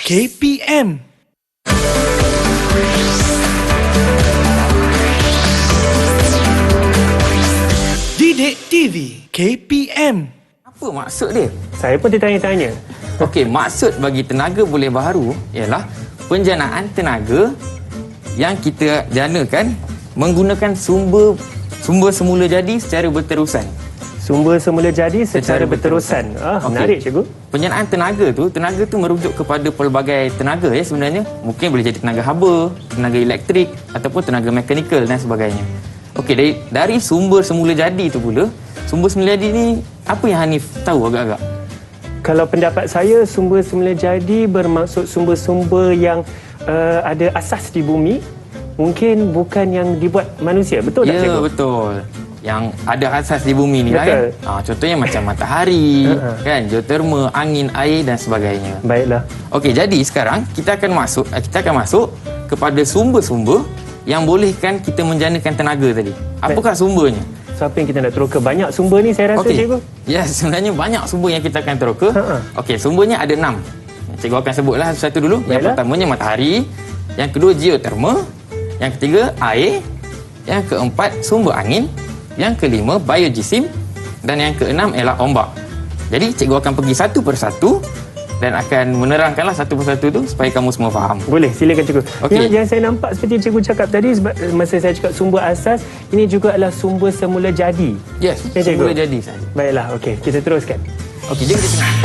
KPM. Didik TV KPM. Apa maksud dia? Saya pun tertanya-tanya. Okey, maksud bagi tenaga pulih baharu ialah penjanaan tenaga yang kita janakan menggunakan sumber semula jadi secara berterusan. Sumber semula jadi secara berterusan. Okey. Menarik, cikgu. Penjanaan tenaga tu merujuk kepada pelbagai tenaga ya sebenarnya. Mungkin boleh jadi tenaga haba, tenaga elektrik ataupun tenaga mekanikal dan sebagainya. Okey, dari sumber semula jadi tu pula, sumber semula jadi ni apa yang Hanif tahu agak-agak? Kalau pendapat saya, sumber semula jadi bermaksud sumber-sumber yang ada asas di bumi. Mungkin bukan yang dibuat manusia. Betul tak, cikgu? Ya, betul. Yang ada asas di bumi ni lah kan. Contohnya macam matahari, kan, geoterma, angin, air dan sebagainya. Baiklah. Okey, jadi sekarang kita akan masuk kepada sumber-sumber yang bolehkan kita menjanakan tenaga tadi. Apakah sumbernya? So, apa yang kita nak teroka? Banyak sumber ni saya rasa, cikgu. Ya, sebenarnya banyak sumber yang kita akan teroka. Okey, sumbernya ada 6. Cikgu akan sebutlah satu-satu dulu. Baiklah. Yang pertamanya matahari, yang kedua geoterma, yang ketiga air, yang keempat sumber angin, yang kelima biojisim dan yang keenam ialah ombak. Jadi cikgu akan pergi satu persatu dan akan menerangkanlah satu persatu tu supaya kamu semua faham. Boleh, silakan, cikgu. Okey. Yang saya nampak seperti cikgu cakap tadi, masa saya cakap sumber asas, ini juga adalah sumber semula jadi. Yes, Ya, cikgu. semula jadi saja. Baiklah, okey. Kita teruskan. Okey, jom kita tengok.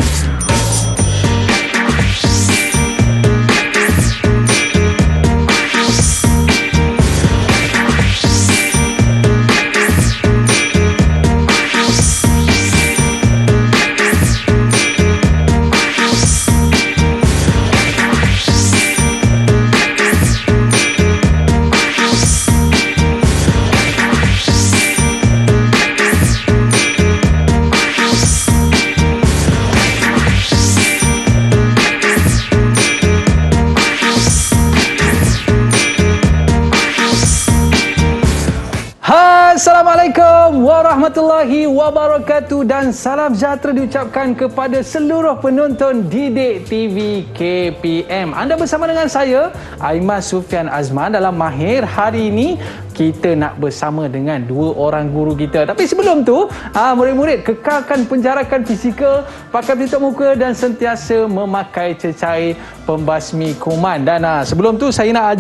Assalamualaikum warahmatullahi wabarakatuh dan salam sejahtera diucapkan kepada seluruh penonton Didik TV KPM. Anda bersama dengan saya, Aiman Sufian Azman. Dalam Mahir hari ini kita nak bersama dengan dua orang guru kita. Tapi sebelum tu, murid-murid kekalkan penjarakan fizikal, pakai pelitup muka dan sentiasa memakai cecair pembasmi kuman. Dan sebelum tu saya nak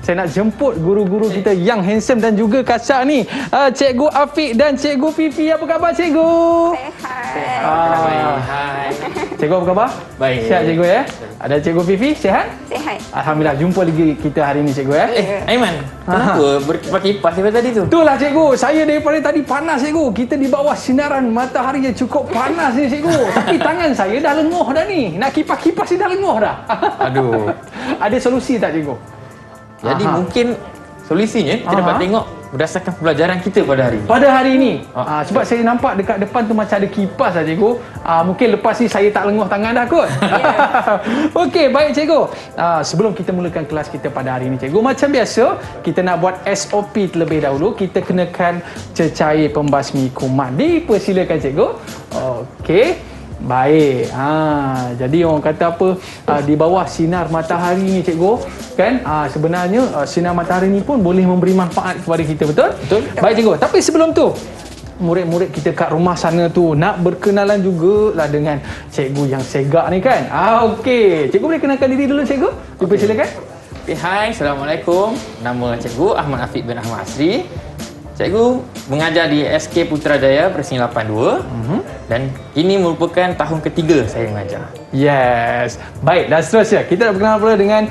saya nak jemput guru-guru kita yang handsome dan juga kacak ni. Cikgu Afiq dan Cikgu Fifi. Apa khabar, Cikgu? Sihat. Hai. Cikgu apa khabar? Baik. Sihat, Cikgu ya? Ada Cikgu Fifi, sihat? Sihat. Alhamdulillah, jumpa lagi kita hari ni, Cikgu ya. Aiman, kenapa berkipas kipas daripada tadi tu? Itulah, Cikgu. Saya daripada tadi panas, Cikgu. Kita di bawah sinaran matahari yang cukup panas ni, Cikgu. Tapi tangan saya dah lenguh dah ni. Nak kipas-kipas ni dah lenguh dah. Aduh. Ada solusi tak, Cikgu? Jadi mungkin solusinya kita dapat tengok berdasarkan pelajaran kita pada hari ini. Pada hari ini. Sebab saya nampak dekat depan tu macam ada kipas lah, Cikgu. Mungkin lepas ni saya tak lenguh tangan dah kot. Okey, baik, Cikgu. Sebelum kita mulakan kelas kita pada hari ini, Cikgu, macam biasa, kita nak buat SOP terlebih dahulu. Kita kenakan cecair pembasmi kuman. Dipersilakan, Cikgu. Okey. Baik. Jadi orang kata apa, di bawah sinar matahari ni, Cikgu, kan, sebenarnya sinar matahari ni pun boleh memberi manfaat kepada kita, betul? Betul. Baik, Cikgu. Tapi sebelum tu, murid-murid kita kat rumah sana tu nak berkenalan jugalah dengan cikgu yang segak ni kan. Okey. Cikgu boleh kenalkan diri dulu, Cikgu? Dipersilakan. Hai, Assalamualaikum. Nama cikgu Ahmad Afiq bin Ahmad Asri. Cikgu mengajar di SK Putrajaya Presin 82 dan ini merupakan tahun ketiga saya mengajar. Yes. Baik, dan seterusnya kita nak berkenalan pula dengan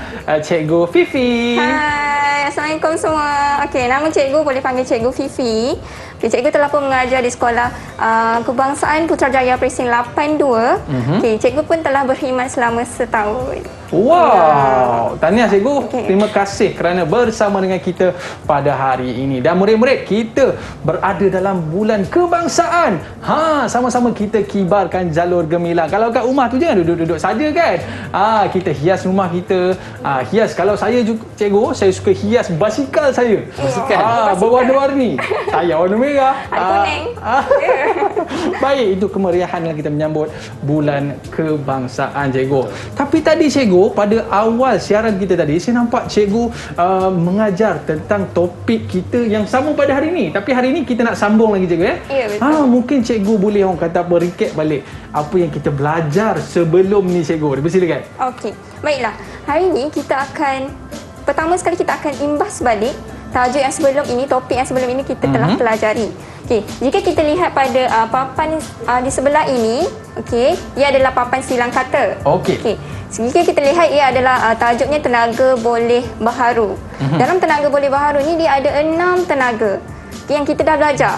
Cikgu Fifi. Hai, Assalamualaikum semua. Okey, nama cikgu boleh panggil Cikgu Fifi. Okay, cikgu telah pun mengajar di Sekolah Kebangsaan Putrajaya Presin 82. Okey, cikgu pun telah berkhidmat selama setahun. Wow, tahniah cikgu. Okey. Terima kasih kerana bersama dengan kita pada hari ini. Dan murid-murid, kita berada dalam bulan kebangsaan. Sama-sama kita kibarkan jalur gemilang. Kalau kat rumah tu jangan duduk-duduk saja kan. Kita hias rumah kita. Hias, kalau saya juga, cikgu, saya suka hias basikal saya. Basikal. Berwarna-warni. Saya warna merah. Ada kuning. Baik, itu kemeriahan yang kita menyambut bulan kebangsaan, cikgu. Tapi tadi, cikgu, cikgu, pada awal siaran kita tadi, saya nampak cikgu mengajar tentang topik kita yang sama pada hari ini. Tapi hari ini kita nak sambung lagi cikgu ya? Ya, betul. Mungkin cikgu boleh orang kata apa, recap balik apa yang kita belajar sebelum ni cikgu. Dipersilakan. Okey, baiklah. Hari ini kita akan, pertama sekali kita akan imbas balik tajuk yang sebelum ini, topik yang sebelum ini kita telah pelajari. Okey, jika kita lihat pada papan di sebelah ini, okey, ia adalah papan silang kata. Okey. Okey. Jika kita lihat ia adalah tajuknya tenaga boleh baharu. Dalam tenaga boleh baharu ni dia ada 6 tenaga yang kita dah belajar.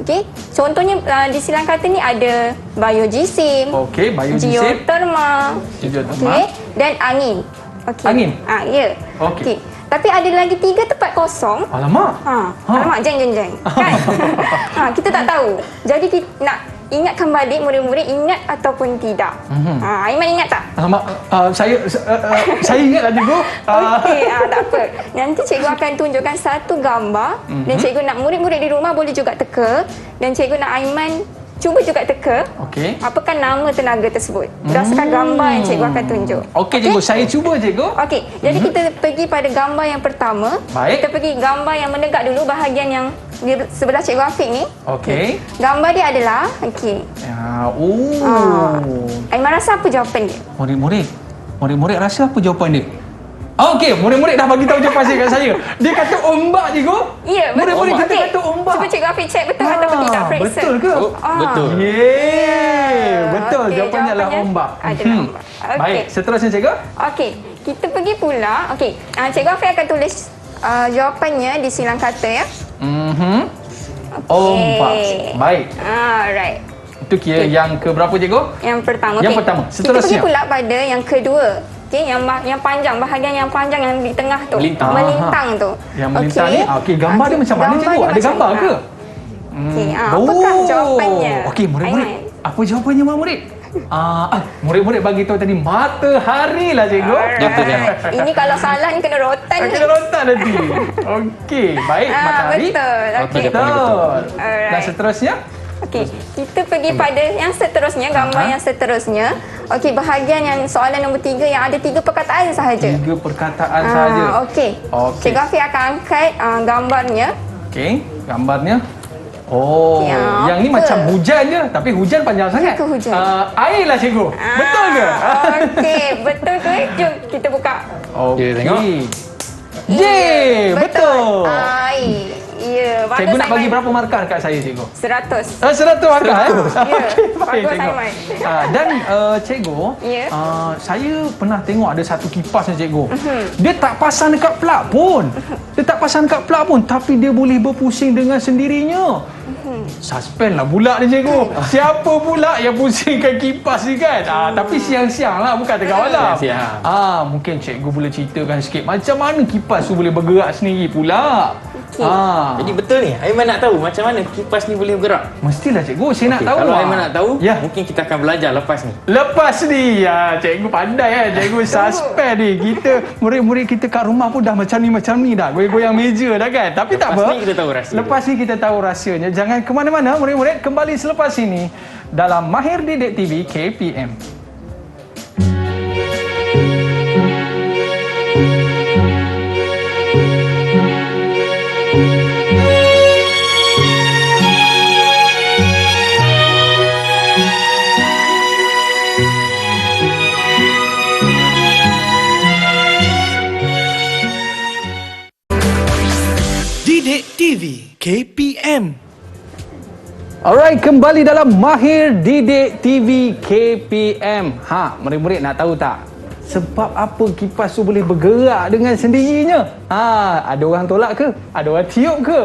Okey, contohnya di silang kata ni ada biojisim, Okey, biojisim, geoterma, okey, dan angin. Okey. Angin? Ya. Okey. Tapi ada lagi 3 tempat kosong. Alamak. Alamak, jeng. Kan? Kita tak tahu. Jadi kita nak ingatkan balik murid-murid, ingat ataupun tidak. Aiman ingat tak? Alamak, saya ingatlah cikgu. Okey, tak apa. Nanti cikgu akan tunjukkan satu gambar dan cikgu nak murid-murid di rumah boleh juga teka dan cikgu nak Aiman cuba juga teka. Okey. Apakah nama tenaga tersebut? Berdasarkan gambar yang cikgu akan tunjuk. Okey cikgu, saya cuba cikgu. Okey, jadi kita pergi pada gambar yang pertama. Baik. Kita pergi gambar yang mendekat dulu, bahagian yang di sebelah Cikgu Afiq ni. Okey. Gambar dia adalah, okey. Aiman rasa apa jawapan dia? Murid-murid rasa apa jawapan dia? Okey, murid-murid dah bagi tahu jawapan saya kat saya. Dia kata ombak cikgu. Ya, betul. Murid-murid Okey. kata ombak. Cuba Cikgu Afiq cek betul ataupun tidak, periksa. Betul ke? Betul. Betul, Okey, jawapannya adalah jawapannya ombak. adalah ombak. Okey. Baik, seterusnya cikgu. Okey, kita pergi pula. Okey, Cikgu Afiq akan tulis jawapannya di silang kata ya. Ombak. Baik. Alright. Itu kira yang ke berapa cikgu? Yang pertama. Yang okey. pertama. Kita Seterusnya. pergi pula pada yang kedua. Okey, yang panjang, bahagian yang panjang yang di tengah tu. Melintang tu. Yang melintang ni, okey, gambar dia macam mana cikgu? dia Ada macam gambar ni. ke? Okey, apakah jawapannya? Okey, murid-murid. Aiman. Apa jawapannya murid? Murid-murid bagi tahu tadi matahari lah cikgu. Alright. Ini kalau salah ni kena rotan ni. Kena rotan nanti. Okey, baik, matahari. Betul. Okey. Betul. Alright. Dan seterusnya? Okey, kita pergi pada yang seterusnya, gambar yang seterusnya. Okey, bahagian yang soalan nombor 3 yang ada 3 perkataan sahaja. 3 perkataan sahaja. Okey. Okey. Cikgu Afiq akan angkat gambarnya. Okey, gambarnya. Oh, Okey, yang ni apa? macam hujan je, tapi hujan panjang sangat. Ke hujan? Air lah cikgu. Betul ke? Okey, betul ke? Jom kita buka. Okey. tengok. Betul. Air. Ya, bagus. Cikgu nak bagi Aiman. berapa markah dekat saya cikgu? 100. 100 markah. Ya, Baik, bagus, cikgu. Aiman. Dan cikgu, Ya. saya pernah tengok ada satu kipas ni cikgu. Dia tak pasang dekat plug pun. Tapi dia boleh berpusing dengan sendirinya. Suspend lah pula ni cikgu. Siapa pula yang pusingkan kipas ni kan? Tapi siang-siang lah, bukan tengah malam. Siang-siang. Mungkin cikgu boleh ceritakan sikit macam mana kipas tu boleh bergerak sendiri pula. Okey. Jadi betul ni, Aiman nak tahu macam mana kipas ni boleh bergerak. Mestilah cikgu, saya nak Okey, tahu. kalau Aiman nak tahu, Ya. mungkin kita akan belajar lepas ni. Lepas ni, cikgu pandai kan. Cikgu suspend ni. Kita, murid-murid kita kat rumah pun dah macam ni dah. Goyang-goyang meja dah kan. Tapi tak Lepas apa. ni kita tahu rahsia. Lepas ni kita tahu rahsianya. Jangan ke mana-mana murid-murid. Kembali selepas ini dalam Mahir Didik TV KPM. Didik TV KPM. Alright, kembali dalam Mahir Didik TV KPM. Murid-murid nak tahu tak? Sebab apa kipas tu boleh bergerak dengan sendirinya? Ada orang tolak ke? Ada orang tiup ke?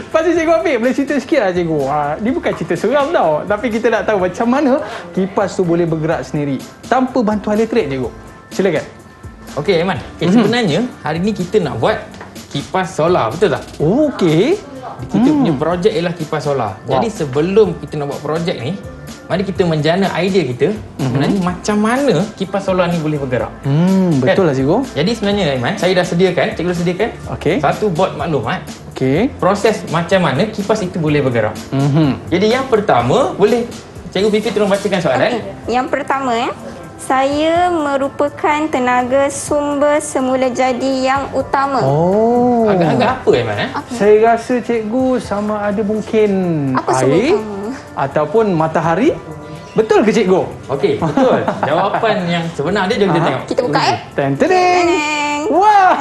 Pasti Cikgu Afiq boleh cerita sikit lah cikgu. Dia bukan cerita seram tau. Tapi kita nak tahu macam mana kipas tu boleh bergerak sendiri tanpa bantuan elektrik cikgu. Silakan. Okey Aiman, sebenarnya hari ni kita nak buat kipas solar, betul tak? Okey. Kita punya projek ialah kipas solar. Jadi sebelum kita nak buat projek ni, mari kita menjana idea kita sebenarnya macam mana kipas solar ni boleh bergerak. Betul lah cikgu. Jadi sebenarnya Aiman, saya dah sediakan, cikgu dah sediakan Okey. satu bot maklumat Okey. proses macam mana kipas itu boleh bergerak. Jadi yang pertama, boleh Cikgu Fifi tolong bacakan soalan. Okey. Yang pertama saya merupakan tenaga sumber semula jadi yang utama. Oh. Agak-agak apa Aiman? Saya rasa cikgu sama ada mungkin Apa sumber air utama? ataupun matahari. Betul ke cikgu? Okey, betul. Jawapan yang sebenar dia jom kita tengok. Kita buka Teng-teng. Teneng. Wah,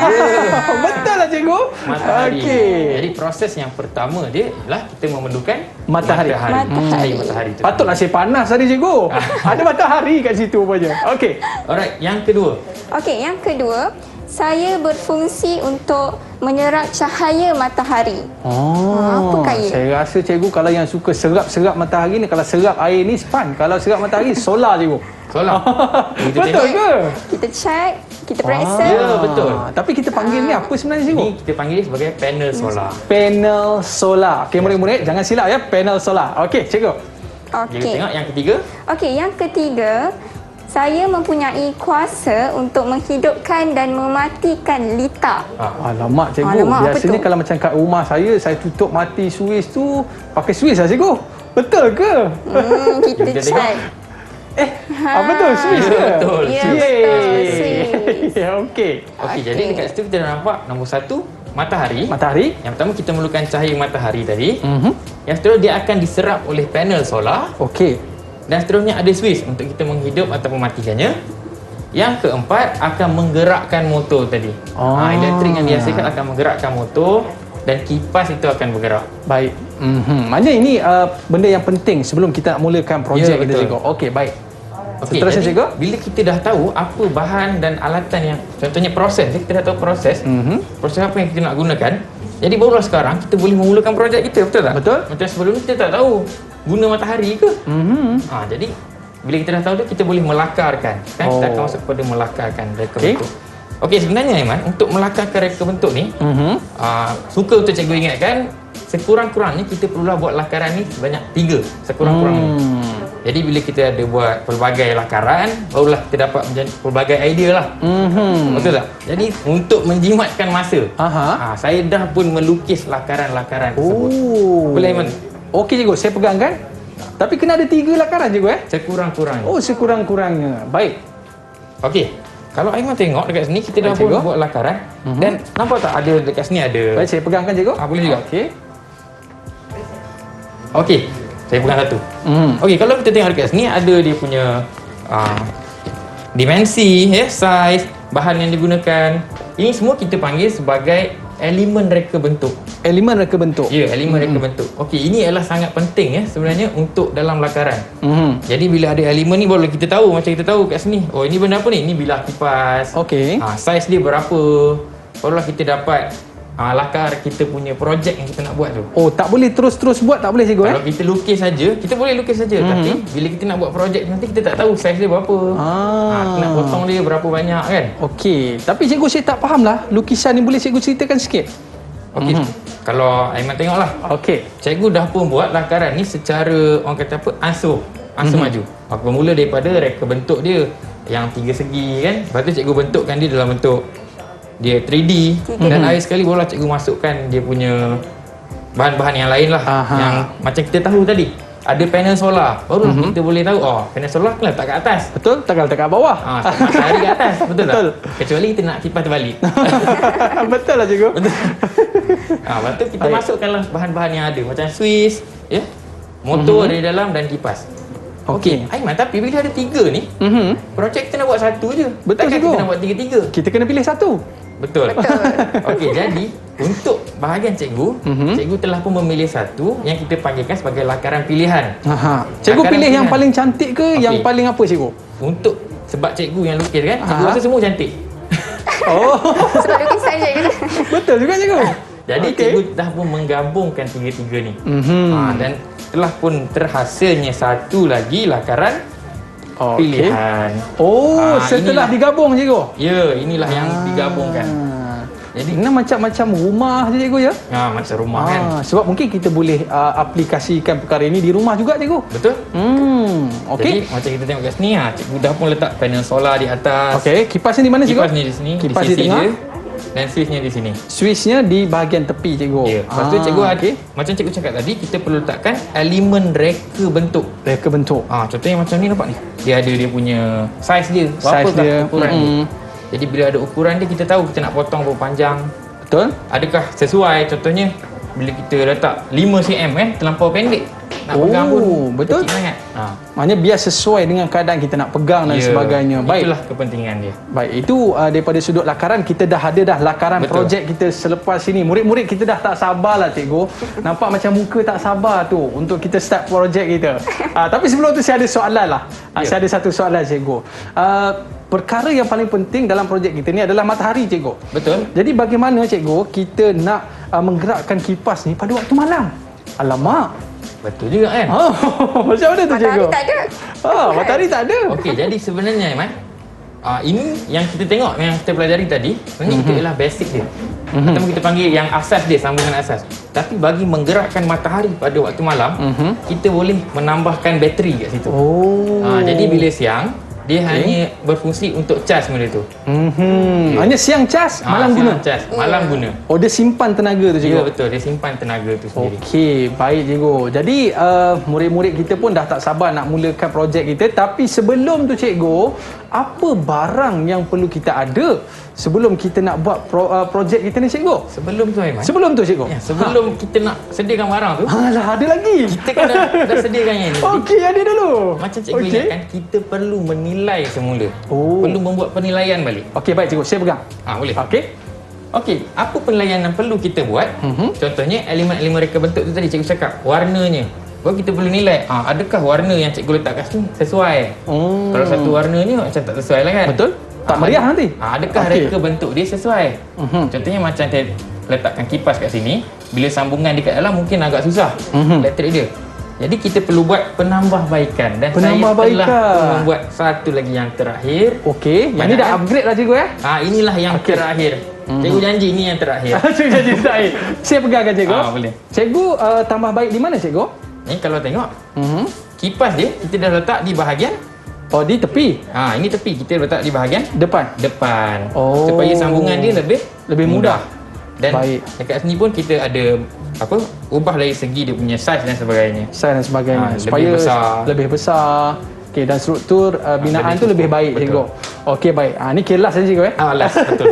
betul lah cikgu. Matahari. Okey. Jadi proses yang pertama dia ialah kita memerlukan Matahari. Cahaya matahari tu. Patutlah saya panas tadi cikgu. Ada matahari kat situ rupanya. Okey. Alright, yang kedua. Okey, yang kedua, saya berfungsi untuk menyerap cahaya matahari. Apakah ia? Saya rasa cikgu kalau yang suka serap-serap matahari ni, kalau serap air ni fun. Kalau serap matahari solar cikgu. Soalan. Kita Betul tengok. ke? Kita check, kita periksa. Ya, betul. Tapi kita panggil ni apa sebenarnya cikgu? Ini kita panggil dia sebagai panel solar. Panel solar. Okey, murid-murid jangan silap ya, panel solar. Okey, cikgu. Kita Okey. tengok yang ketiga. Okey, yang ketiga, saya mempunyai kuasa untuk menghidupkan dan mematikan litar. Alamak cikgu. Alamak, apa Biasanya tu? kalau macam kat rumah saya tutup mati suis tu pakai suis lah cikgu. Betul ke? Kita Kita check. Apa tu? Suis ke? Betul. Ya, Suis. betul. Suis. Okey. Okey, jadi dekat situ kita dah nampak nombor satu, matahari. Matahari. Yang pertama kita memerlukan cahaya matahari tadi. Mhm. Yang seterusnya dia akan diserap oleh panel solar. Okey. Dan seterusnya ada switch untuk kita menghidup atau mematikannya. Yang keempat akan menggerakkan motor tadi. Elektrik yang dihasilkan akan menggerakkan motor dan kipas itu akan bergerak. Baik. Maknanya ini benda yang penting sebelum kita nak mulakan projek Ya, kita betul. cikgu. Okey, baik. Okey, Seterusnya, jadi cikgu? bila kita dah tahu apa bahan dan alatan yang contohnya proses, kita dah tahu proses. Proses apa yang kita nak gunakan. Jadi barulah sekarang kita boleh memulakan projek kita, betul tak? Betul. Macam sebelum ni kita tak tahu guna matahari ke. Jadi bila kita dah tahu tu kita boleh melakarkan. Kan kita akan masuk pada melakarkan reka bentuk. Okey, sebenarnya Aiman, untuk melakarkan reka bentuk ni, suka untuk cikgu ingatkan, sekurang-kurangnya kita perlulah buat lakaran ni sebanyak 3 sekurang-kurangnya. Jadi bila kita ada buat pelbagai lakaran, barulah kita dapat pelbagai idea lah. Betul tak? Jadi untuk menjimatkan masa, saya dah pun melukis lakaran-lakaran tersebut. Boleh Aiman? Okey cikgu, saya pegang kan? Tapi kena ada 3 lakaran cikgu Sekurang-kurangnya. Oh, sekurang-kurangnya. Baik. Okey. Kalau Aiman tengok dekat sini kita dah Baik, pun cikgu. buat lakaran dan nampak tak ada dekat sini ada. Baik, saya pegangkan cikgu. Boleh juga. Okey. Okey. Saya pegang satu. Okey, kalau kita tengok dekat sini ada dia punya dimensi, size, bahan yang digunakan. Ini semua kita panggil sebagai elemen reka bentuk. Elemen reka bentuk. Ya, elemen reka bentuk. Okey, ini adalah sangat penting sebenarnya untuk dalam lakaran. Jadi bila ada elemen ni baru kita tahu, macam kita tahu kat sini. Oh, ini benda apa ni? Ini bilah kipas. Okey. Saiz dia berapa? Barulah kita dapat lakar kita punya projek yang kita nak buat tu. Oh, tak boleh terus-terus buat, tak boleh cikgu Kalau kita lukis saja, kita boleh lukis saja. Tapi bila kita nak buat projek nanti kita tak tahu saiz dia berapa. Kita nak potong dia berapa banyak kan? Okey. Tapi cikgu saya tak faham lah. Lukisan ni boleh cikgu ceritakan sikit? Okey. Kalau Aiman tengoklah. Okey. Cikgu dah pun buat lakaran ni secara orang kata apa? Ansur maju. Bermula daripada reka bentuk dia yang 3 segi kan. Lepas tu cikgu bentukkan dia dalam bentuk dia 3D dan akhir sekali barulah cikgu masukkan dia punya bahan-bahan yang lain lah. Yang macam kita tahu tadi ada panel solar, barulah kita boleh tahu panel solar kena letak kat atas. Betul? Tak letak kat bawah. Matahari kat atas. Betul Betul. tak? Kecuali kita nak kipas terbalik. Betul lah cikgu. Lepas tu kita masukkanlah bahan-bahan yang ada macam suis, motor ada di dalam dan kipas. Okey. Aiman, tapi bila ada 3 ni, projek kita nak buat satu je. Betul, Takkan cikgu. kita nak buat 3-3. Kita kena pilih satu. Betul. Okey, jadi untuk bahagian cikgu, cikgu telah pun memilih satu yang kita panggilkan sebagai lakaran pilihan. Cikgu Lakaran pilih yang pilihan. paling cantik ke yang paling apa cikgu? Untuk sebab cikgu yang lukis kan, cikgu rasa semua cantik. Oh, Sebab lukisan je kita. betul juga cikgu. Jadi cikgu dah pun menggabungkan 3-3 ni. Dan telah pun terhasilnya satu lagi lakaran pilihan. Oh, setelah inilah. digabung cikgu. Ya, inilah yang digabungkan. Jadi ini macam-macam rumah je cikgu ya. Macam rumah kan. Sebab mungkin kita boleh aplikasikan perkara ini di rumah juga cikgu. Betul? Okey. Jadi macam kita tengok kat sini cikgu dah pun letak panel solar di atas. Okey, kipasnya di mana cikgu? Kipas ni di sini, Kipas di di sisi tengah. dia. dan switchnya di sini. Switchnya di bahagian tepi cikgu. Ya. Lepas tu cikgu ada, okey. macam cikgu cakap tadi, kita perlu letakkan elemen reka bentuk. Reka bentuk. Contohnya macam ni, nampak ni. Dia ada dia punya saiz dia. Saiz Berapakah dia. ukuran dia. Jadi bila ada ukuran dia, kita tahu kita nak potong berapa panjang. Betul? Adakah sesuai. Contohnya bila kita letak 5 cm kan, terlampau pendek. Nak pegang pun betul. kecil sangat. Maknanya biar sesuai dengan keadaan kita nak pegang dan sebagainya. Baik. Itulah kepentingan dia. Baik, itu daripada sudut lakaran kita dah ada dah lakaran Betul. projek kita selepas ini. Murid-murid kita dah tak sabarlah cikgu. Nampak macam muka tak sabar tu untuk kita start projek kita. Tapi sebelum tu saya ada soalan lah. Saya ada satu soalan cikgu. Perkara yang paling penting dalam projek kita ni adalah matahari cikgu. Betul. Jadi bagaimana cikgu kita nak menggerakkan kipas ni pada waktu malam? Alamak. Betul juga kan? Macam mana tu cikgu? Matahari tak ada. Matahari tak ada. Okey, jadi sebenarnya Aiman, ini yang kita tengok, yang kita pelajari tadi, sebenarnya itu ialah basic dia. Atau kita panggil yang asas dia, sambungan asas. Tapi bagi menggerakkan matahari pada waktu malam, kita boleh menambahkan bateri kat situ. Jadi bila siang, dia hanya berfungsi untuk cas benda tu. Hanya siang cas, malam guna. Siang cas, malam guna. Oh, dia simpan tenaga tu cikgu. Ya betul, dia simpan tenaga tu sendiri. Okey, baik cikgu. Jadi murid-murid kita pun dah tak sabar nak mulakan projek kita. Tapi sebelum tu cikgu, apa barang yang perlu kita ada sebelum kita nak buat projek kita ni cikgu? Sebelum tu Aiman. Sebelum tu cikgu. Ya, sebelum kita nak sediakan barang tu, Alah, ada lagi. kita kan dah sediakan yang ni. Okey, ada dulu. Macam cikgu ingatkan, kita perlu menilai semula. Oh. Perlu membuat penilaian balik. Okey, baik cikgu. Saya pegang. Boleh. Okey. Okey, apa penilaian yang perlu kita buat? Contohnya elemen-elemen reka bentuk tu tadi cikgu cakap, warnanya. Baru kita perlu nilai, adakah warna yang cikgu letak kat sini sesuai? Kalau satu warna ni macam tak sesuai lah kan? Betul. Tak meriah nanti. Adakah reka bentuk dia sesuai? Contohnya macam saya letakkan kipas kat sini, bila sambungan dekat dalam mungkin agak susah elektrik dia. Jadi kita perlu buat penambahbaikan dan Penambahbaikan. saya telah membuat satu lagi yang terakhir. Okey, yang ni dah upgrade lah cikgu ya. Inilah yang terakhir. Cikgu janji ini yang terakhir. Cikgu janji terakhir. Saya pegangkan cikgu. Boleh. Cikgu tambah baik di mana cikgu? Ni kalau tengok, kipas dia kita dah letak di bahagian Oh, di tepi. ini tepi, kita letak di bahagian Depan. depan. Oh. Supaya sambungan dia lebih mudah. Dan Baik. dekat sini pun kita ada ubah dari segi dia punya saiz dan sebagainya. Saiz dan sebagainya. Lebih Supaya besar. lebih besar. Okey, dan struktur binaan tu lebih baik betul. cikgu. Okey, baik. Ni kelas saja cikgu Last, betul.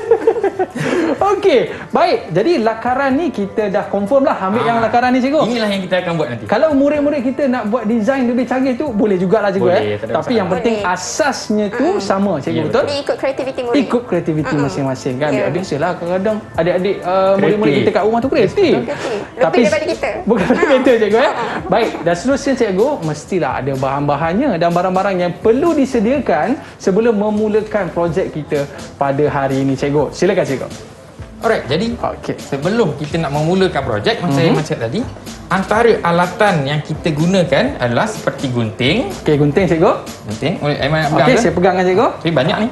Okey, baik. Jadi lakaran ni kita dah confirm lah ambil yang lakaran ni cikgu. Inilah yang kita akan buat nanti. Kalau murid-murid kita nak buat desain lebih canggih tu boleh jugalah cikgu Boleh, tak ada Tapi masalah. yang penting Boleh. asasnya tu sama cikgu, Ya, betul? Dia ikut kreativiti murid. Ikut kreativiti masing-masing kan. Ya. Adik-adik lah kadang-kadang adik-adik murid-murid kita kat rumah tu kreatif. Kreatif. Lebih daripada kita. Bukan daripada kita cikgu Baik, dan seterusnya cikgu mestilah ada bahan-bahannya dan barang-barang yang perlu disediakan sebelum memulakan projek kita pada hari ini cikgu. Silakan cikgu. Alright, jadi Okey. sebelum kita nak memulakan projek, saya macam tadi, antara alatan yang kita gunakan adalah seperti gunting. Okey, gunting cikgu. Gunting, Aiman nak pegang Okey, ke? saya pegangkan cikgu. Tapi banyak ni.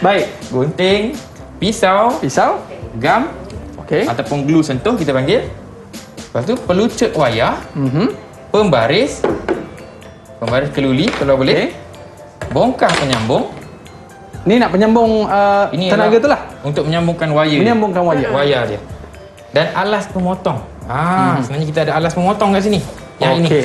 Baik. Gunting, pisau, Pisau. gam Okey. ataupun glue sentuh kita panggil. Lepas tu pelucut wayar, pembaris keluli kalau boleh, bongkah penyambung. Ni nak penyambung Ini tenaga adalah tu lah. untuk menyambungkan wayar. Menyambungkan wayar. dia. Dan alas pemotong. Sebenarnya kita ada alas pemotong kat sini. Yang ini. Okey.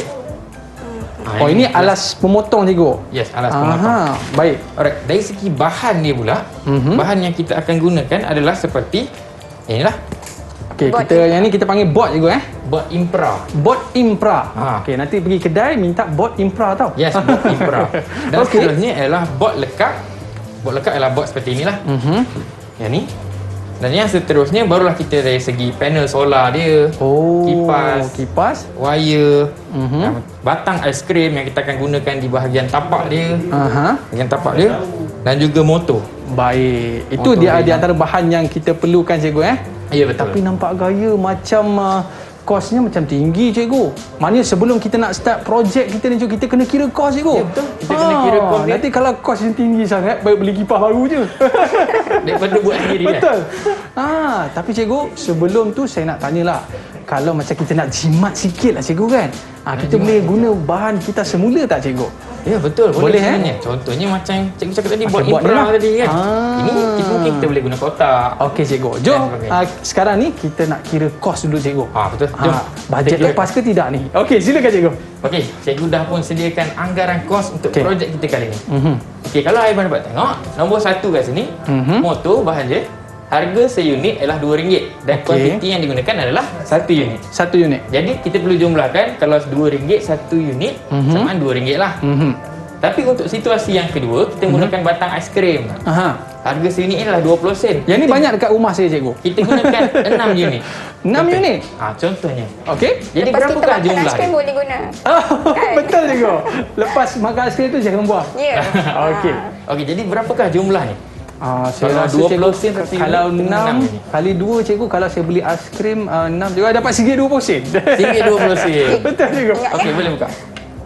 Oh, ini alas pemotong cikgu. Yes, alas pemotong. Baik. Alright, dari segi bahan dia pula, bahan yang kita akan gunakan adalah seperti inilah, Okey, Board yang ni kita panggil board cikgu board impra. Board impra. Ha. Okey, nanti pergi kedai minta board impra tau. Yes, board impra. Dan Okey. seterusnya adalah board lekat. Board lekat adalah board seperti inilah. Yang ni. Dan yang seterusnya barulah kita dari segi panel solar dia, Oh, kipas, kipas. wire, batang aiskrim yang kita akan gunakan di bahagian tapak dia, bahagian tapak dia, dan juga motor. Baik. Itu Motor dia dia. di antara bahan yang kita perlukan cikgu Ya, betul. Tapi nampak gaya macam kosnya macam tinggi cikgu. Maknanya sebelum kita nak start projek kita ni cikgu, kita kena kira kos cikgu. Ya, betul. Kita kena kira kos dia. Nanti kalau kos yang tinggi sangat, baik beli kipas baru je. Daripada buat sendiri kan. Betul. Tapi cikgu, sebelum tu saya nak tanyalah. Kalau macam kita nak jimat sikit lah cikgu kan. Kita boleh guna bahan kita semula tak cikgu? Ya betul, Boleh, boleh sebenarnya. Contohnya macam cikgu cakap tadi, buat Macam buat ni infra lah. tadi kan. Ah. Ini mungkin kita boleh guna kotak. Okey cikgu. Jom Dan sebagainya. sekarang ni kita nak kira kos dulu cikgu. Betul. Jom. Bajet Kita kira. lepas ke tidak ni? Okey, silakan cikgu. Okey, cikgu dah pun sediakan anggaran kos untuk Okey. projek kita kali ni. Mhm. Okey, kalau Aiman dapat tengok, nombor 1 kat sini, motor bahan dia, harga seunit ialah RM2 dan Okey. kuantiti yang digunakan adalah 1 unit. 1 unit. Jadi kita perlu jumlahkan, kalau RM2 1 unit samaan RM2 lah. Tapi untuk situasi yang kedua, kita menggunakan batang aiskrim. Aha. Harga seunit ialah 20 sen. Yang ni Kita- banyak dekat rumah saya cikgu. Kita gunakan 6 unit. 6 unit? Contohnya. Okey. Jadi Lepas kita berapakah makan jumlah aiskrim dia? boleh guna. Oh, Kan? betul cikgu. Lepas makan aiskrim tu jangan buang. Ya. Okey. Okey, jadi berapakah jumlahnya? Saya Kalau rasa 20 cikgu, sen satu kalau unit, kena 6 6 unit. kali 2 cikgu, kalau saya beli aiskrim 6 juga dapat RM1.20 sen. RM1.20 sen. Betul cikgu. Ingat, Okey, boleh buka.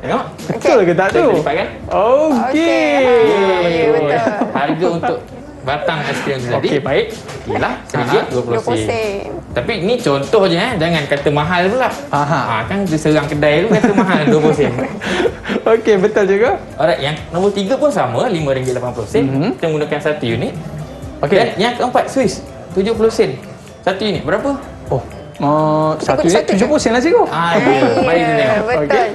Tengok. Betul ke tak tu? Kita lipat kan? Okey. Ya, betul. Harga untuk batang aiskrim tu tadi Okey, baik. ialah RM1.20 20 sen. sen. Tapi ni contoh je jangan kata mahal pula. Aha. Kan dia serang kedai tu kata mahal 20 sen. Okey, betul cikgu. Alright, yang nombor 3 pun sama, RM5.80 sen. Kita menggunakan 1 unit. Okey. Dan yang keempat, Swiss, 70 sen. 1 unit berapa? Oh, satu Cikgu, unit satu 70 sen lah cikgu. Ya, mari kita tengok. Betul.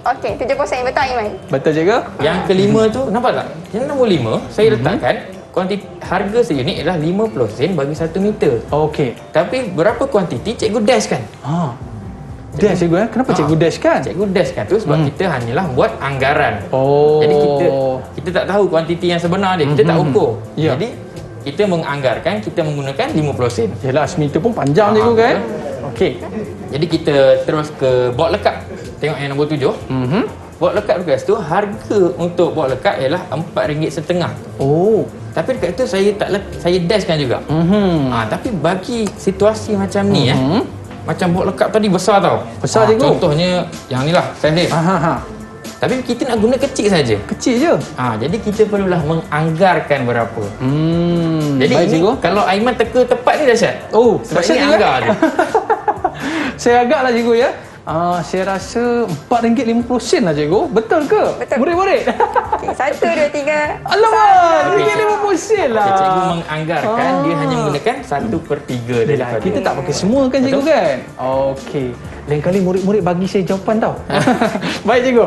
Okey, 70 sen betul Iman. Betul cikgu. Yang kelima tu, nampak tak? Yang nombor 5, saya letakkan kuantiti harga seunit ialah 50 sen bagi 1 meter. Okey. Tapi berapa kuantiti cikgu dash kan? Dash cikgu Kenapa cikgu dash kan? Cikgu dash kan tu sebab kita hanyalah buat anggaran. Oh. Jadi kita tak tahu kuantiti yang sebenar dia. Kita tak ukur. Ya. Jadi kita menganggarkan, kita menggunakan 50 sen. Yelah, semeter pun panjang cikgu kan? Okey. Jadi kita terus ke bot lekat. Tengok yang nombor 7. Bot lekat bekas tu, harga untuk bot lekat ialah RM4.50. Oh. Tapi dekat tu saya dashkan juga. Tapi bagi situasi macam ni macam bot lekat tadi besar tau. Besar, cikgu. Contohnya yang ni lah, saiz dia. Ha. Tapi kita nak guna kecil saja. Kecil je. Jadi kita perlulah menganggarkan berapa. Jadi Baik, ini cikgu. kalau Aiman teka tepat ni dahsyat. Oh, Sebab dahsyat ini juga. anggar je. Saya agaklah cikgu ya. Saya rasa RM4.50 lah cikgu. Betul ke? Betul. Murid-murid. Okey, 1, 2, 3. Alamak, RM4.50 lah. Cikgu menganggarkan dia hanya menggunakan 1/3 Yelah, daripada. kita tak pakai semua kan cikgu kan? Okey. Lain kali murid-murid bagi saya jawapan tau. Baik cikgu.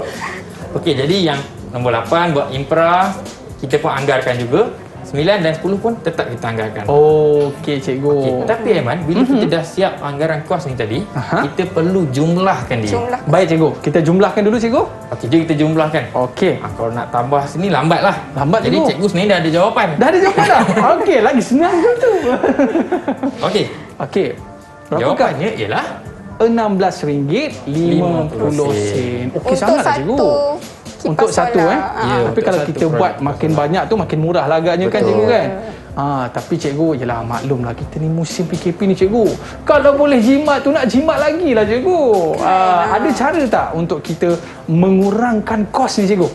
Okey, jadi yang nombor 8 buat infra kita pun anggarkan juga. 9 dan 10 pun tetap kita anggarkan. Okey cikgu. Okey, tapi Aiman, bila kita dah siap anggaran kos ni tadi, kita perlu jumlahkan dia. Jumlah. Baik cikgu. Kita jumlahkan dulu cikgu. Okey, jom kita jumlahkan. Okey. Kalau nak tambah sini lambatlah. Lambat, Jadi cikgu. cikgu sebenarnya dah ada jawapan. Dah ada jawapan dah? Okey, lagi senang je tu. Okey. Okey. Berapakah? Jawapannya ialah RM16.50. Okey, Untuk sangatlah cikgu. satu Untuk kipas satu solar. Ya, tapi untuk kalau satu kita produk. buat makin banyak tu makin murah lah agaknya kan Betul. cikgu kan. Tapi cikgu, yelah maklumlah kita ni musim PKP ni cikgu. Kalau boleh jimat tu nak jimat lagi lah cikgu. Ada cara tak untuk kita mengurangkan kos ni cikgu?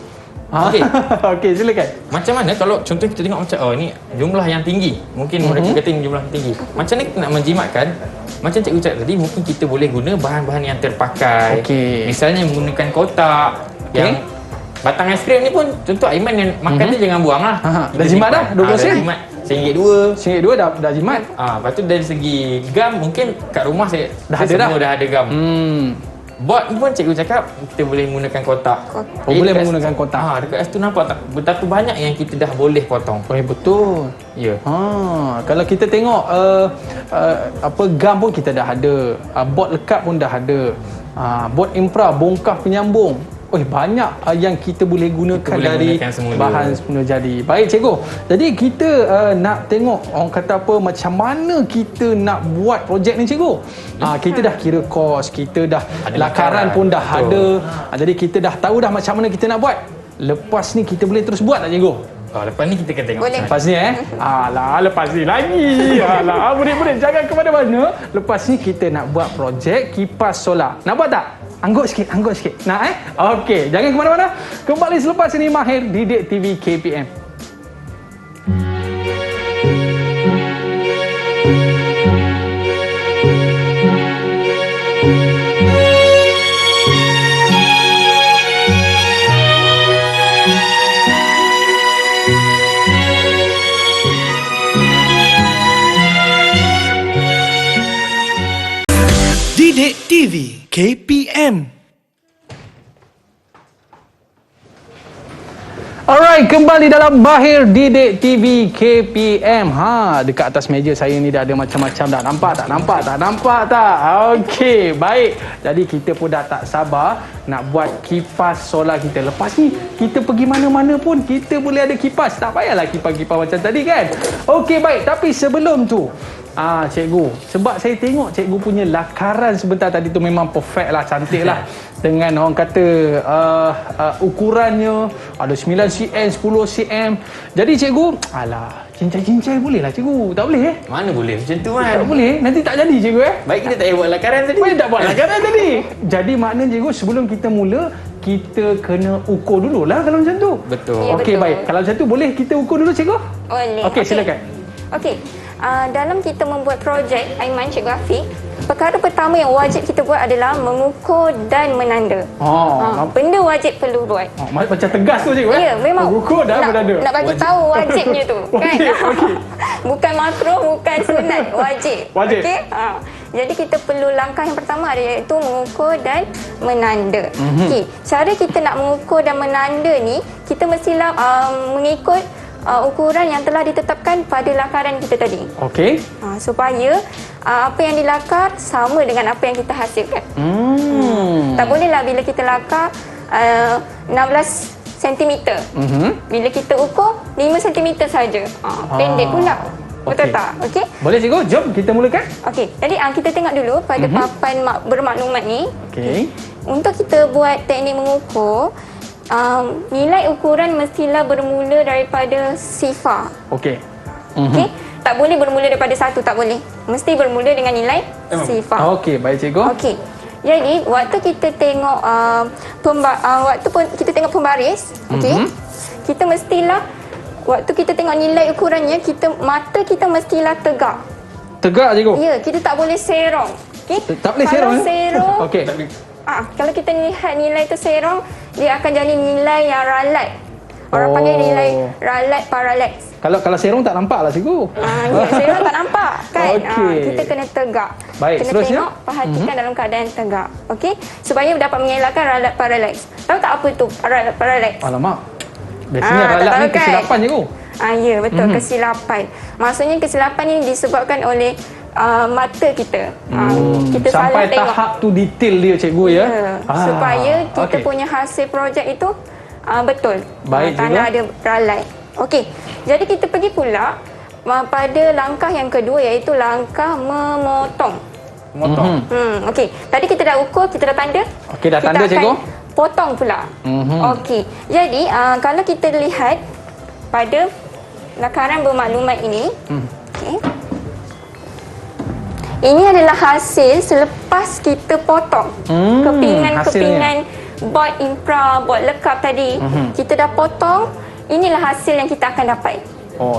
Okey. Okey, silakan. Macam mana kalau contoh kita tengok macam ni jumlah yang tinggi. Mungkin mereka kata ini jumlah yang tinggi. Macam mana kita nak menjimatkan? Macam cikgu cakap tadi, mungkin kita boleh guna bahan-bahan yang terpakai. Okey. Misalnya menggunakan kotak yang batang aiskrim ni pun contoh Aiman yang makan tu jangan buang lah. Dah jimat dah? 20 sen? Dah jimat RM1.2. RM1.2 dah jimat. Lepas tu dari segi gam mungkin kat rumah saya Dah ada semua dah? dah ada gam. Bot pun cikgu cakap kita boleh menggunakan kotak. Boleh dekat menggunakan kotak. Dekat situ nampak tak betapa banyak yang kita dah boleh potong. Betul. Ya. Kalau kita tengok gam pun kita dah ada. Bot lekat pun dah ada. Bot infra, bongkah penyambung. Banyak yang kita boleh gunakan Kita boleh dari gunakan semula. bahan semula jadi. Baik cikgu. Jadi kita nak tengok orang kata apa macam mana kita nak buat projek ni cikgu. Kita dah kira kos, kita dah Ada lakaran lakaran, pun dah betul. ada. Jadi kita dah tahu dah macam mana kita nak buat. Lepas ni kita boleh terus buat tak cikgu? Lepas ni kita akan tengok. Boleh. Lepas ni lepas ni lagi. Murid-murid jangan ke mana-mana. Lepas ni kita nak buat projek kipas solar. Nak buat tak? Anggut sikit. Nak Okey, jangan ke mana-mana. Kembali selepas ini Mahir Didik TV KPM. TV KPM. Alright, kembali dalam Bahir Didik TV KPM. Dekat atas meja saya ni dah ada macam-macam dah. Nampak tak? Okey, baik. Jadi kita pun dah tak sabar nak buat kipas solar kita. Lepas ni kita pergi mana-mana pun kita boleh ada kipas. Tak payahlah kipas-kipas macam tadi kan. Okey, baik. Tapi sebelum tu, cikgu, sebab saya tengok cikgu punya lakaran sebentar tadi tu memang perfect lah, cantik lah. Dengan orang kata ukurannya ada 9 cm, 10 cm. Jadi cikgu, cincai-cincai boleh lah cikgu. Tak boleh Mana boleh macam tu kan? Tak boleh. Nanti tak jadi cikgu Baik kita tak payah buat lakaran tadi. Baik tak buat lakaran tadi. Jadi makna cikgu sebelum kita mula, kita kena ukur dululah kalau macam tu. Betul. Ya, Okey, betul. baik. Kalau macam tu boleh kita ukur dulu cikgu? Boleh. Okey, silakan. Okey. Dalam kita membuat projek Aiman Cikgu Afiq, perkara pertama yang wajib kita buat adalah mengukur dan menanda. Benda wajib perlu buat. Macam tegas tu cikgu Ya, memang ukur dah berada. nak bagi tahu wajibnya tu kan. Okey. Bukan makro, bukan sunat, wajib. Wajib. Okey. Jadi kita perlu langkah yang pertama iaitu mengukur dan menanda. Okey, cara kita nak mengukur dan menanda ni, kita mestilah mengikut ukuran yang telah ditetapkan pada lakaran kita tadi. Okey. Supaya apa yang dilakar sama dengan apa yang kita hasilkan. Tak bolehlah bila kita lakar 16 cm. Bila kita ukur 5 cm saja. Pendek pula. Betul Okey. tak? Okey. Boleh cikgu? Jom kita mulakan. Okey. Jadi kita tengok dulu pada papan bermaklumat ni. Okey. Untuk kita buat teknik mengukur, nilai ukuran mestilah bermula daripada sifar. Okey. Okey? Tak boleh bermula daripada 1, tak boleh. Mesti bermula dengan nilai sifar. Okey, baik cikgu. Okey. Jadi waktu kita tengok kita tengok pembaris, okey? Kita mestilah waktu kita tengok nilai ukurannya, mata kita mestilah tegak. Tegak cikgu. Ya, kita tak boleh serong. Okey? Tak boleh serong. Kalau serong, Okey. kalau kita lihat nilai tu serong, dia akan jadi nilai yang ralat. Orang panggil nilai ralat paralex. Kalau serong tak nampak lah cikgu. Ya, serong tak nampak kan? Okey. Kita kena tegak. Baik, kena seterusnya? tengok, perhatikan dalam keadaan tegak. Okey? Supaya dapat mengelakkan ralat paralex. Tahu tak apa tu ralat paralex? Alamak. Biasanya tak ralat tahu ni kan? kesilapan cikgu. Ya, betul. Kesilapan. Maksudnya kesilapan ni disebabkan oleh mata kita. Kita Sampai salah tengok. tahap tu detail dia cikgu ya. Supaya kita okey. punya hasil projek itu betul. Baik, Tanda cikgu. ada ralat. Okey. Jadi kita pergi pula pada langkah yang kedua iaitu langkah memotong. Okey. Tadi kita dah ukur, kita dah tanda. Okey, dah tanda, kita cikgu. akan potong pula. Okey. Jadi kalau kita lihat pada lakaran bermaklumat ini, okey. Ini adalah hasil selepas kita potong kepingan-kepingan bot infra, bot lekap tadi. Kita dah potong, inilah hasil yang kita akan dapat.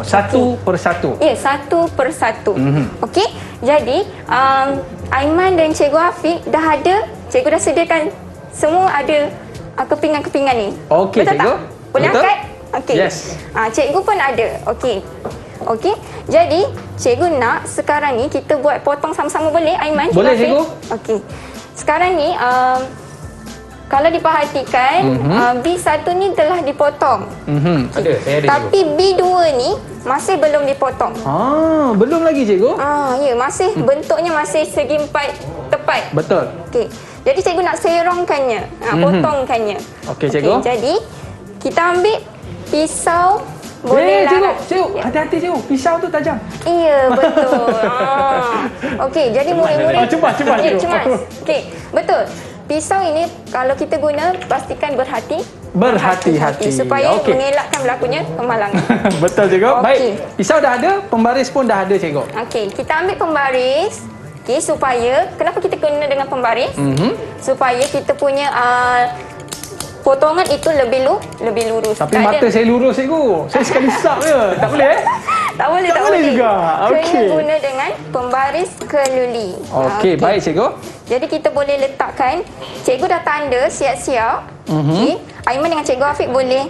Satu persatu. Ya, satu persatu. Okey. Jadi, Aiman dan Cikgu Afiq dah ada, cikgu dah sediakan semua ada kepingan-kepingan ni. Okey, betul cikgu. tak? Boleh Betul. angkat? Okey. Yes. Cikgu pun ada. Okey. Okey. Jadi, cikgu nak sekarang ni kita buat potong sama-sama boleh, Aiman? Boleh, Afiq? cikgu. Okey. Sekarang ni kalau diperhatikan B1 ni telah dipotong. Ada, saya ada Tapi B2 ni masih belum dipotong. Belum lagi cikgu. Ya, masih bentuknya masih segi empat tepat. Betul. Okey. Jadi cikgu nak serongkannya, potongkannya. Okey, cikgu. Jadi kita ambil pisau boleh lah. Cikgu, hati-hati cikgu. Pisau tu tajam. Iya, betul. Okey, jadi murid-murid cemas ya, cikgu. cemas. Okey, betul. Pisau ini kalau kita guna pastikan berhati-hati supaya mengelakkan berlakunya kemalangan. Betul cikgu. Okey. Baik. Pisau dah ada, pembaris pun dah ada cikgu. Okey, kita ambil pembaris. Okey, supaya kenapa kita guna dengan pembaris? Supaya kita punya potongan itu lebih lurus. Tapi Tak mata ada. saya lurus cikgu. Saya sekali sap je. Tak boleh Tak boleh, Tak boleh juga. Okey. Kena guna dengan pembaris keluli. Okey, baik cikgu. Jadi kita boleh letakkan, cikgu dah tanda siap-siap. Okey. Aiman dengan Cikgu Afiq boleh.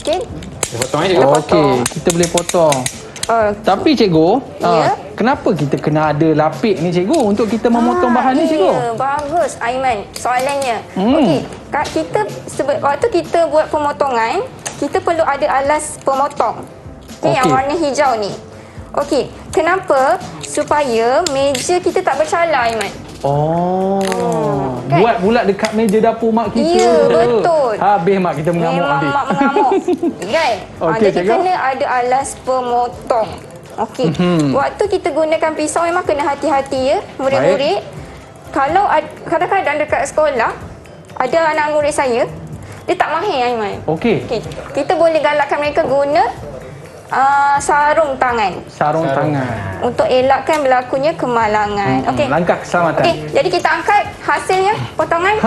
Okey. Dia potong aja. Okey, kita boleh potong. Tapi cikgu, Ya. kenapa kita kena ada lapik ni cikgu untuk kita memotong bahan ni cikgu? Ya, bagus Aiman soalannya. Okey, waktu kita buat pemotongan, kita perlu ada alas pemotong. Yang warna hijau ni. Okey, kenapa? Supaya meja kita tak bercalar Aiman. Kan? Buat pula dekat meja dapur mak kita. Ya, betul. Habis mak kita mengamuk Memang nanti. mak mengamuk. Kan? Okey, Jadi cikgu. kena ada alas pemotong. Okey. Waktu kita gunakan pisau memang kena hati-hati ya, murid-murid. Kalau kadang-kadang dekat sekolah ada anak murid saya, dia tak mahir Aiman. Okey. Okey. Kita boleh galakkan mereka guna sarung tangan Sarung tangan. untuk elakkan berlakunya kemalangan. Okey. Langkah keselamatan. Okey, jadi kita angkat hasilnya potongan.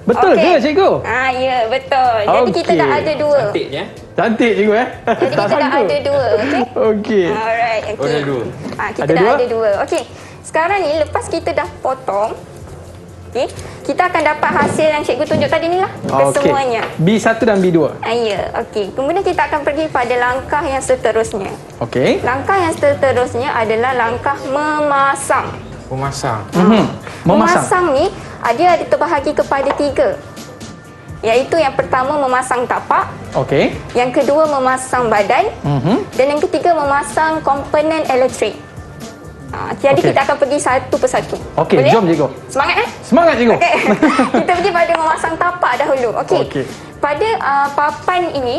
Betul Okey. ke cikgu? Ya, betul. Jadi kita Okey. dah ada dua. Cantiknya. Cantik cikgu Jadi kita dah ada dua. Okey. Okey. Alright, okey. Ada dua. Kita Ada dah dua? ada dua. Okey. Sekarang ni lepas kita dah potong, okey, kita akan dapat hasil yang cikgu tunjuk tadi ni lah. Kesemuanya. B1 dan B2. Ya, okey. Kemudian kita akan pergi pada langkah yang seterusnya. Okey. Langkah yang seterusnya adalah langkah memasang. Memasang. Memasang ni dia ada terbahagi kepada 3. Iaitu yang pertama memasang tapak, Okey. yang kedua memasang badan, dan yang ketiga memasang komponen elektrik. Jadi Okey. kita akan pergi satu persatu. Okey, Boleh? jom cikgu. Semangat Semangat cikgu. Okey. Kita pergi pada memasang tapak dahulu. Okey. Okey. Pada papan ini,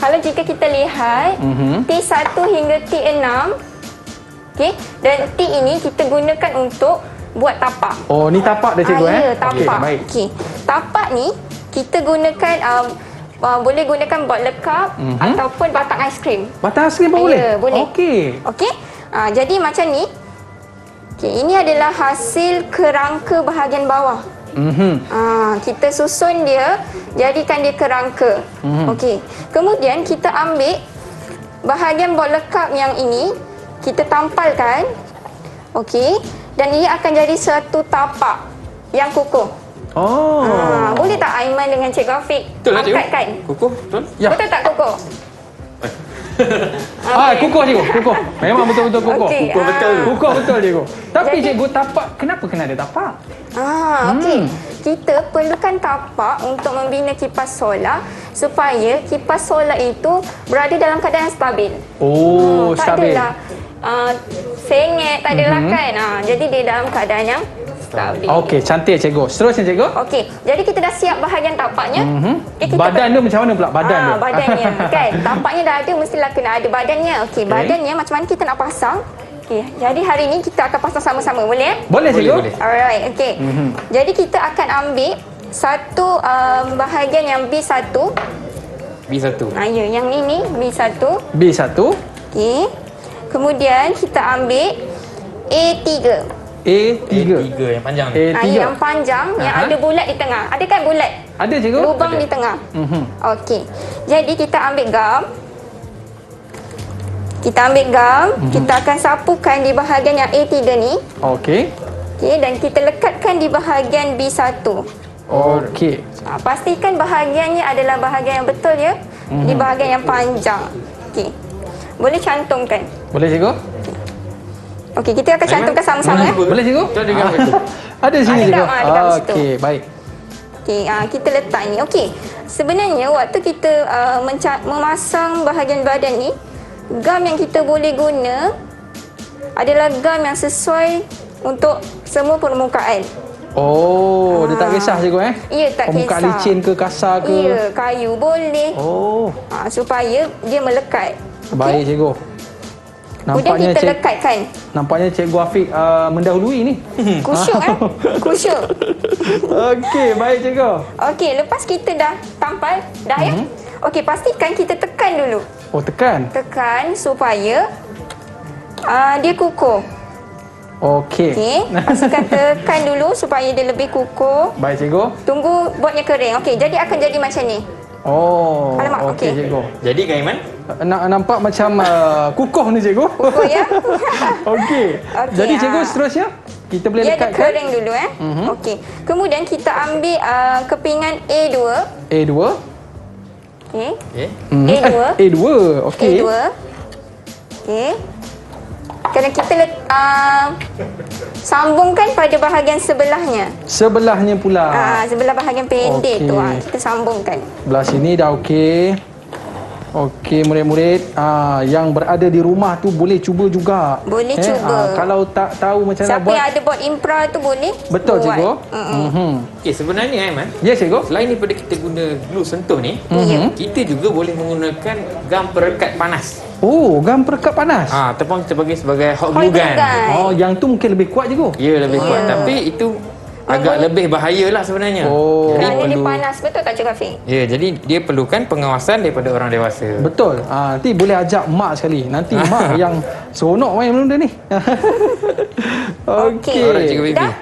kalau jika kita lihat T1 hingga T6, okey, dan T ini kita gunakan untuk buat tapak. Oh, ni tapak dah cikgu Ya, tapak. Okey, baik. Okey. Tapak ni kita gunakan boleh gunakan bot lekap ataupun batang aiskrim. Batang asli pun boleh? Ya, boleh. Okey. Okey. Jadi macam ni. Okey, ini adalah hasil kerangka bahagian bawah. Kita susun dia, jadikan dia kerangka. Okey. Kemudian kita ambil bahagian bot lekap yang ini, kita tampalkan. Okey. Dan ia akan jadi satu tapak yang kukuh. Boleh tak Aiman dengan Cikgu Afiq Betul lah cikgu. angkatkan? Kukuh, betul? Ya. Betul tak kukuh? Kukuh cikgu, kukuh. Memang betul-betul kukuh. Okey, Kukuh betul. Kukuh betul cikgu. Tapi Jadi- cikgu, tapak kenapa kena ada tapak? Okey. Kita perlukan tapak untuk membina kipas solar supaya kipas solar itu berada dalam keadaan yang stabil. Tak Stabil. adalah sengit, tak adalah kan. Jadi dia dalam keadaan yang stabil. Okey, cantik cikgu. Seterusnya cikgu. Okey, jadi kita dah siap bahagian tapaknya. Okey, kita Badan dia macam mana pula badan dia? badannya kan. Tapaknya dah ada, mestilah kena ada badannya. Okey, badannya macam mana kita nak pasang? Okey, jadi hari ni kita akan pasang sama-sama, boleh? Boleh cikgu? Boleh. Alright, okey. Jadi kita akan ambil satu bahagian yang B1. B1. Ya, yang ini B1. B1, Okey. Kemudian kita ambil A3. A3. A3 yang panjang ni. A3. Yang panjang, yang ada bulat di tengah. Ada kan bulat? Ada cikgu? Lubang di tengah. Okey. Jadi kita ambil gam. Kita akan sapukan di bahagian yang A3 ni. Okey. Okey, dan kita lekatkan di bahagian B1. Okey. Pastikan bahagiannya adalah bahagian yang betul ya. Di bahagian yang panjang. Okey. Boleh cantumkan. Boleh cikgu? Okey, kita akan cantumkan sama-sama ya. Boleh cikgu? Betul juga betul. Ada di sini Ada cikgu. gam, ada gam situ. Okey, baik. Okey, kita letak ni. Okey. Sebenarnya waktu kita memasang bahagian badan ni, gam yang kita boleh guna adalah gam yang sesuai untuk semua permukaan. Dia tak kisah cikgu Ya, tak Permukaan kisah. licin ke kasar ke? Ya, kayu boleh. Supaya dia melekat. Baik cikgu. Kemudian kita lekatkan. Nampaknya cikgu Afiq mendahului ni. Kusyuk Kusyuk. Okey, baik cikgu. Okey, lepas kita dah tampal, dah ya. Okey, pastikan kita tekan dulu. Tekan. Tekan supaya dia kukuh. Okey. Okey, pastikan tekan dulu supaya dia lebih kukuh. Baik cikgu. Tunggu buatnya kering. Okey, jadi akan jadi macam ni. Alamak, okey okey. cikgu. Jadi kan Iman? Nampak macam kukuh ni cikgu. Kukuh ya. Okey. Okey, Jadi cikgu seterusnya kita boleh Dia ada lekatkan kering dulu Okey. Kemudian kita ambil kepingan A2. A2. Okey. Okay. A2. A2. Okey. A2. Okey. Kena kita sambungkan pada bahagian sebelahnya. Sebelahnya pula. Sebelah bahagian pendek tu kita sambungkan. Belah sini dah okey. Okey, murid-murid yang berada di rumah tu boleh cuba juga. Boleh cuba. Kalau tak tahu macam mana Siapa buat. yang ada buat impra tu boleh Betul, buat. cikgu. Okey, sebenarnya Aiman, Ya, cikgu. selain daripada kita guna glue sentuh ni, kita juga boleh menggunakan gam perekat panas. Oh, gam perekat panas. Ataupun kita panggil sebagai hot Hot glue glue gun. gun. Oh, yang tu mungkin lebih kuat, cikgu. Ya, lebih kuat. Tapi itu agak lebih bahayalah sebenarnya. Oh. Jadi Kerana dia perlu. panas, betul tak Cik Afiq? Ya, jadi dia perlukan pengawasan daripada orang dewasa. Betul. Nanti boleh ajak mak sekali. Nanti mak yang seronok main benda ni. Okey. Alright, Cikgu Bibi. Dah?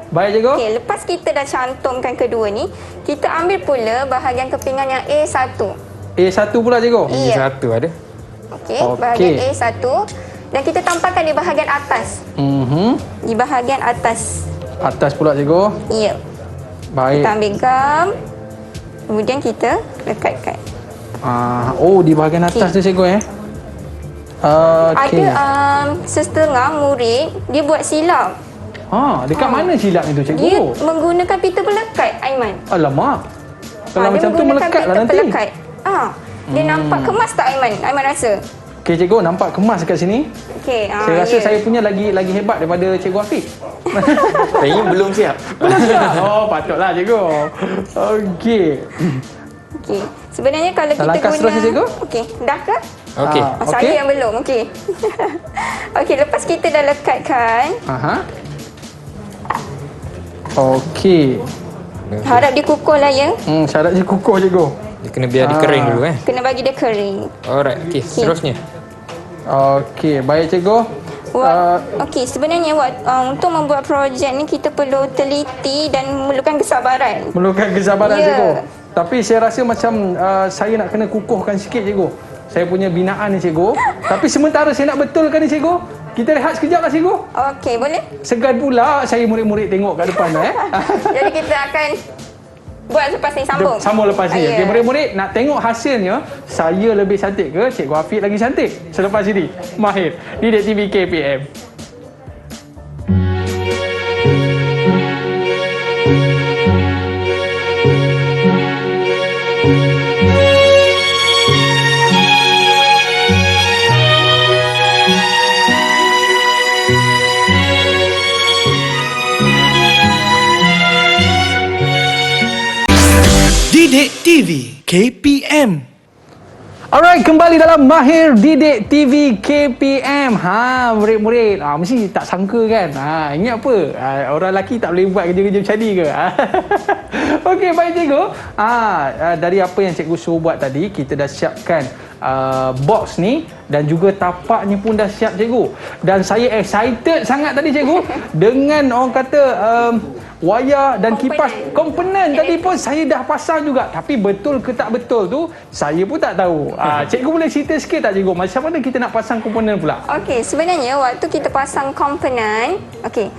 Baik, cikgu. Okey, lepas kita dah cantumkan kedua ni, kita ambil pula bahagian kepingan yang A1. A1 pula, cikgu. Ini Ya. satu ada. Okey, Okey. bahagian A1 dan kita tampakkan di bahagian atas. Di bahagian atas. Atas pula, cikgu. Ya. Baik. Kita ambil gam. Kemudian kita lekatkan. Oh, di bahagian atas tu, cikgu Okey. Ada setengah murid dia buat silap. Dekat mana silap itu, cikgu? Dia menggunakan pita pelekat, Aiman. Alamak. Kalau Dia macam tu menggunakan melekat lah pita nanti. pelekat. Dia nampak kemas tak, Aiman? Aiman rasa? Okey, cikgu, nampak kemas kat sini. Okey. Saya rasa saya punya lagi hebat daripada cikgu Afiq. Saya belum siap. Belum siap? Oh, patutlah, cikgu. Okey. Okey. Sebenarnya kalau Dah kita langkah guna... seterusnya, cikgu? Okey. Dah ke? Okey. Saya Okey. yang belum. Okey. Okey, lepas kita dah lekatkan, Okey. harap dia kukuh lah ya. Syaratnya kukuh, cikgu. Dia kena biar dia kering dulu Kena bagi dia kering. Alright, okey, seterusnya. Okey, baik, cikgu. Okey, sebenarnya untuk membuat projek ni kita perlu teliti dan memerlukan kesabaran. Memerlukan kesabaran, Ya. cikgu. Tapi saya rasa macam saya nak kena kukuhkan sikit, cikgu. Saya punya binaan ni, cikgu. Tapi sementara saya nak betulkan ni, cikgu. Kita rehat sekejap lah, cikgu. Okey, boleh? Segan pula saya murid-murid tengok kat depan Jadi kita akan buat lepas ni, sambung. Sambung lepas ni. Ya. Okey, murid-murid nak tengok hasilnya, saya lebih cantik ke Cikgu Afiq lagi cantik? Selepas ini, Mahir, Didik TV KPM. Didik TV KPM. Alright, kembali dalam Mahir Didik TV KPM. Murid-murid, mesti tak sangka kan? Ingat apa? Orang lelaki tak boleh buat kerja-kerja macam ni ke? Okey, baik, cikgu. Dari apa yang cikgu suruh buat tadi, kita dah siapkan box ni dan juga tapaknya pun dah siap, cikgu. Dan saya excited sangat tadi, cikgu, dengan orang kata wayar dan kipas komponen tadi pun saya dah pasang juga. Tapi betul ke tak betul tu saya pun tak tahu. Cikgu boleh cerita sikit tak, cikgu, macam mana kita nak pasang komponen pula? Okey, sebenarnya waktu kita pasang komponen, okey.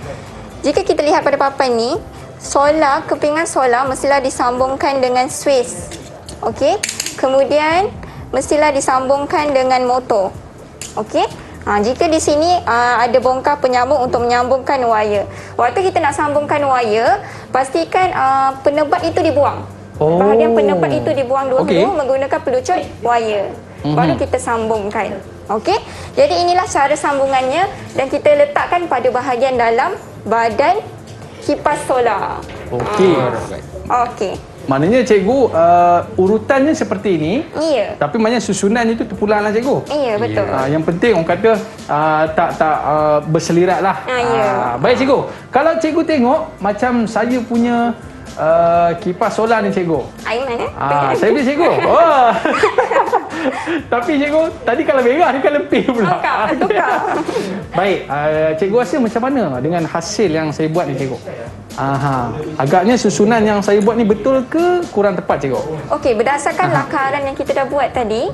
Jika kita lihat pada papan ni, solar, kepingan solar mestilah disambungkan dengan Swiss. Okey. Kemudian mestilah disambungkan dengan motor. Okey. Jika di sini ada bongkar penyambung untuk menyambungkan wayar. Waktu kita nak sambungkan wayar, pastikan penebat itu dibuang. Bahagian penebat itu dibuang dulu menggunakan pelucut wayar. Baru kita sambungkan. Okey. Jadi inilah cara sambungannya dan kita letakkan pada bahagian dalam badan kipas solar. Okey. Okey. Maknanya, cikgu, urutannya seperti ini. Ya. Tapi maknanya susunannya itu terpulang lah, cikgu. Ya, betul. Yang penting orang kata tak berselirat lah. Ya. Baik, cikgu. Kalau cikgu tengok macam saya punya kipas solar ni, cikgu. Aiman Saya beli, cikgu. Oh. Tapi, cikgu, tadi kalau merah ni kalau pink pula. Tukar. Baik, cikgu rasa macam mana dengan hasil yang saya buat ni, cikgu? Agaknya susunan yang saya buat ni betul ke kurang tepat, cikgu? Okey, berdasarkan lakaran yang kita dah buat tadi,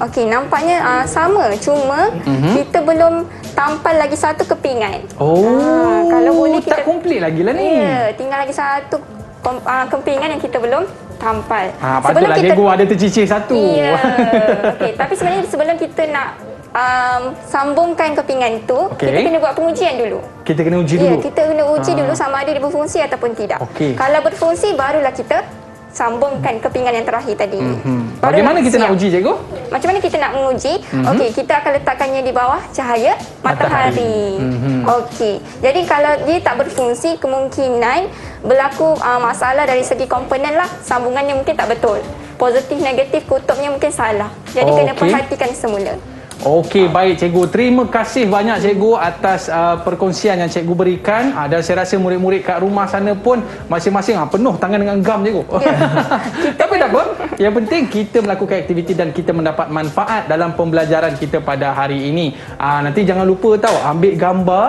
okey, nampaknya sama, cuma kita belum tampal lagi satu kepingan. Kalau boleh kita tak komplit lagi lah ni. Ya, tinggal lagi satu kepingan yang kita belum tampal. Patutlah cikgu ada tercicir satu. Ya. Okey, tapi sebenarnya sebelum kita nak sambungkan kepingan itu, Okey. kita kena buat pengujian dulu. Kita kena uji Ya, dulu. kita kena uji dulu sama ada dia berfungsi ataupun tidak. Okey. Kalau berfungsi, barulah kita sambungkan kepingan yang terakhir tadi. Barulah Bagaimana kita nak siap. uji, cikgu? Macam mana kita nak menguji? Okey, kita akan letakkannya di bawah cahaya matahari. Okey. Jadi kalau dia tak berfungsi, kemungkinan berlaku masalah dari segi komponen lah. Sambungannya mungkin tak betul. Positif, negatif, kutubnya mungkin salah. Jadi kena Okey. perhatikan semula. Okey, baik cikgu. Terima kasih banyak cikgu atas perkongsian yang cikgu berikan. Dan saya rasa murid-murid kat rumah sana pun masing-masing penuh tangan dengan gam cikgu. Tapi tak apa. Yang penting kita melakukan aktiviti dan kita mendapat manfaat dalam pembelajaran kita pada hari ini. Nanti jangan lupa tahu ambil gambar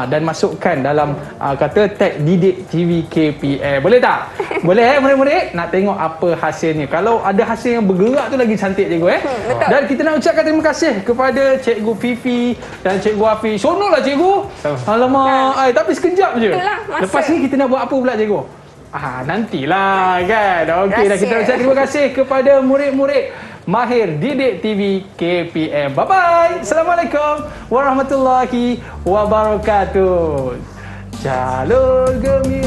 dan masukkan dalam kata tag Didik TV KPM. Boleh tak? Boleh murid-murid? Nak tengok apa hasilnya. Kalau ada hasil yang bergerak tu lagi cantik cikgu betul. Dan kita nak ucapkan terima kasih kepada Cikgu Fifi dan Cikgu Hafiz. Seronoklah cikgu. Alamak, tapi sekejap je. Itulah masa. Lepas ni kita nak buat apa pula cikgu? Nantilah kan. Okey dah, kita Rahsia. ucapkan terima kasih kepada murid-murid Mahir Didik TV KPM. Bye-bye. Assalamualaikum warahmatullahi wabarakatuh. Jalur gemilang.